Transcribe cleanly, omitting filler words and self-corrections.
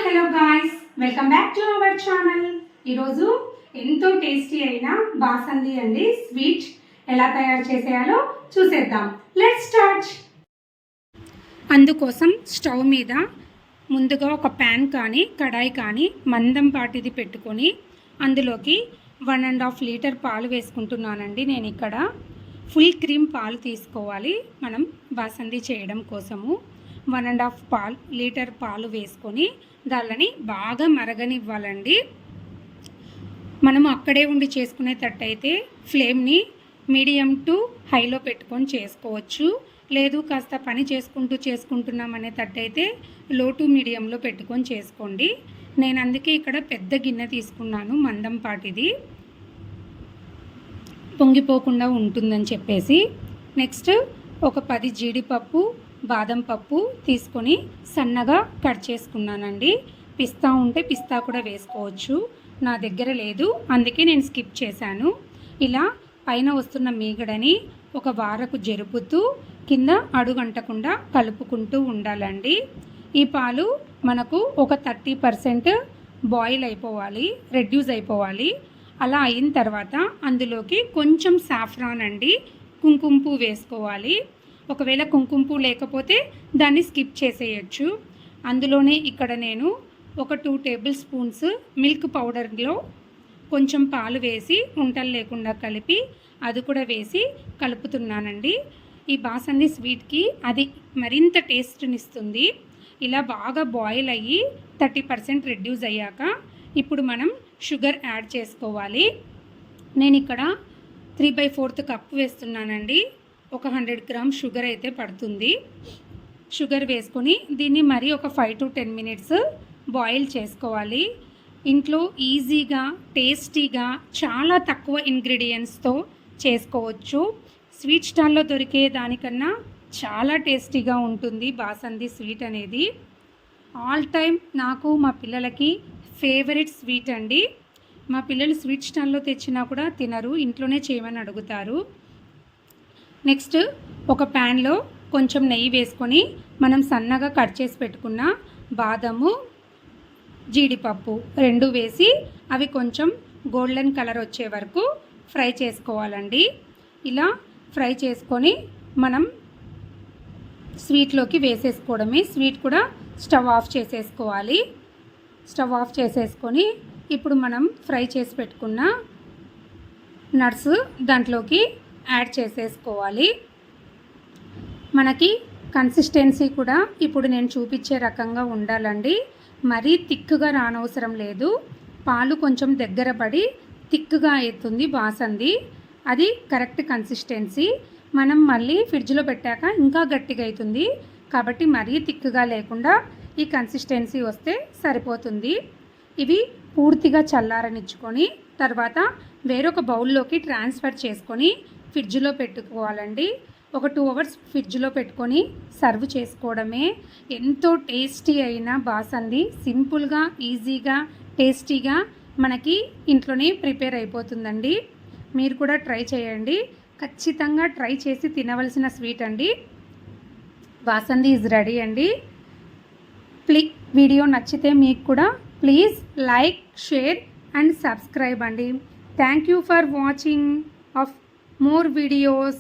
Hello guys, welcome back to our channel. ఈరోజు ఎంతో tasty అయిన బాసంది అండి స్వీట్ ఎలా తయారు చేసేయాలో చూసేద్దాం. Let's start. అందుకోసం స్టవ్ మీద ముందుగా ఒక ప్యాన్ కానీ కడాయి కానీ మందం పాటిది పెట్టుకొని అందులోకి 1.5 లీటర్ పాలు వేసుకుంటున్నానండి. నేను ఇక్కడ ఫుల్ క్రీమ్ పాలు తీసుకోవాలి మనం బాసంది చేయడం కోసము. 1.5 లీటర్ పాలు వేసుకొని దానిని బాగా మరగనివ్వాలండి. మనము అక్కడే ఉండి చేసుకునేటట్టయితే ఫ్లేమ్ని మీడియం టు హైలో పెట్టుకొని చేసుకోవచ్చు. లేదు కాస్త పని చేసుకుంటున్నాం అనేటట్టయితే లో టు మీడియంలో పెట్టుకొని చేసుకోండి. నేను అందుకే ఇక్కడ పెద్ద గిన్నె తీసుకున్నాను, మందం పాటిది, పొంగిపోకుండా ఉంటుందని చెప్పేసి. నెక్స్ట్ ఒక 10 జీడిపప్పు, బాదం పప్పు తీసుకొని సన్నగా కట్ చేసుకున్నానండి. పిస్తా ఉంటే పిస్తా కూడా వేసుకోవచ్చు, నా దగ్గర లేదు అందుకే నేను స్కిప్ చేశాను. ఇలా పైన వస్తున్న మీగడని ఒక వారకు జరుపుతూ కింద అడుగంటకుండా కలుపుకుంటూ ఉండాలండి. ఈ పాలు మనకు ఒక 30% బాయిల్ అయిపోవాలి, రెడ్యూస్ అయిపోవాలి. అలా అయిన తర్వాత అందులోకి కొంచెం సాఫ్రాన్ అండి, కుంకుమ పువ్వు వేసుకోవాలి. ఒకవేళ కుంకుమ పువ్వు లేకపోతే దాన్ని స్కిప్ చేసేయచ్చు. అందులోనే ఇక్కడ నేను ఒక 2 టేబుల్ స్పూన్స్ మిల్క్ పౌడర్లో కొంచెం పాలు వేసి ఉంటలు లేకుండా కలిపి అది కూడా వేసి కలుపుతున్నానండి. ఈ బాసంది స్వీట్కి అది మరింత టేస్ట్నిస్తుంది. ఇలా బాగా బాయిల్ అయ్యి 30% రెడ్యూస్ అయ్యాక ఇప్పుడు మనం షుగర్ యాడ్ చేసుకోవాలి. నేను ఇక్కడ 3/4 కప్పు వేస్తున్నానండి. ఒక 100 గ్రామ్ షుగర్ అయితే పడుతుంది. షుగర్ వేసుకొని దీన్ని మరి ఒక 5 to 10 minutes బాయిల్ చేసుకోవాలి. ఇంట్లో ఈజీగా టేస్టీగా చాలా తక్కువ ఇంగ్రీడియంట్స్తో చేసుకోవచ్చు. స్వీట్ స్టాల్లో దొరికే దానికన్నా చాలా టేస్టీగా ఉంటుంది బాసంది స్వీట్ అనేది. ఆల్ టైమ్ నాకు మా పిల్లలకి ఫేవరెట్ స్వీట్ అండి. మా పిల్లలు స్వీట్ స్టాల్లో తెచ్చినా కూడా తినరు, ఇంట్లోనే చేయమని అడుగుతారు. నెక్స్ట్ ఒక ప్యాన్లో కొంచెం నెయ్యి వేసుకొని మనం సన్నగా కట్ చేసి పెట్టుకున్న బాదము, జీడిపప్పు 2 వేసి అవి కొంచెం గోల్డెన్ కలర్ వచ్చే వరకు ఫ్రై చేసుకోవాలండి. ఇలా ఫ్రై చేసుకొని మనం స్వీట్లోకి వేసేసుకోవడమే. స్వీట్ కూడా స్టవ్ ఆఫ్ చేసేసుకోవాలి. స్టవ్ ఆఫ్ చేసేసుకొని ఇప్పుడు మనం ఫ్రై చేసి పెట్టుకున్న నట్స్ దాంట్లోకి యాడ్ చేసేసుకోవాలి. మనకి కన్సిస్టెన్సీ కూడా ఇప్పుడు నేను చూపించే రకంగా ఉండాలండి. మరీ థిక్గా రానవసరం లేదు. పాలు కొంచెం దగ్గర పడి థిక్గా అవుతుంది బాసంది, అది కరెక్ట్ కన్సిస్టెన్సీ. మనం మళ్ళీ ఫ్రిడ్జ్లో పెట్టాక ఇంకా గట్టిగా అవుతుంది కాబట్టి మరీ థిక్గా లేకుండా ఈ కన్సిస్టెన్సీ వస్తే సరిపోతుంది. ఇవి పూర్తిగా చల్లారనిచ్చుకొని తర్వాత వేరొక బౌల్లోకి ట్రాన్స్ఫర్ చేసుకొని ఫ్రిడ్జ్లో పెట్టుకోవాలండి. ఒక 2 hours ఫ్రిడ్జ్లో పెట్టుకొని సర్వ్ చేసుకోవడమే. ఎంతో టేస్టీ అయిన బాసంది సింపుల్గా, ఈజీగా, టేస్టీగా మనకి ఇంట్లోనే ప్రిపేర్ అయిపోతుందండి. మీరు కూడా ట్రై చేయండి, ఖచ్చితంగా ట్రై చేసి తినవలసిన స్వీట్ అండి. బాసంది ఈజ్ రెడీ అండి. వీడియో నచ్చితే మీకు కూడా please like, share and subscribe అండి. Thank you for watching of more videos.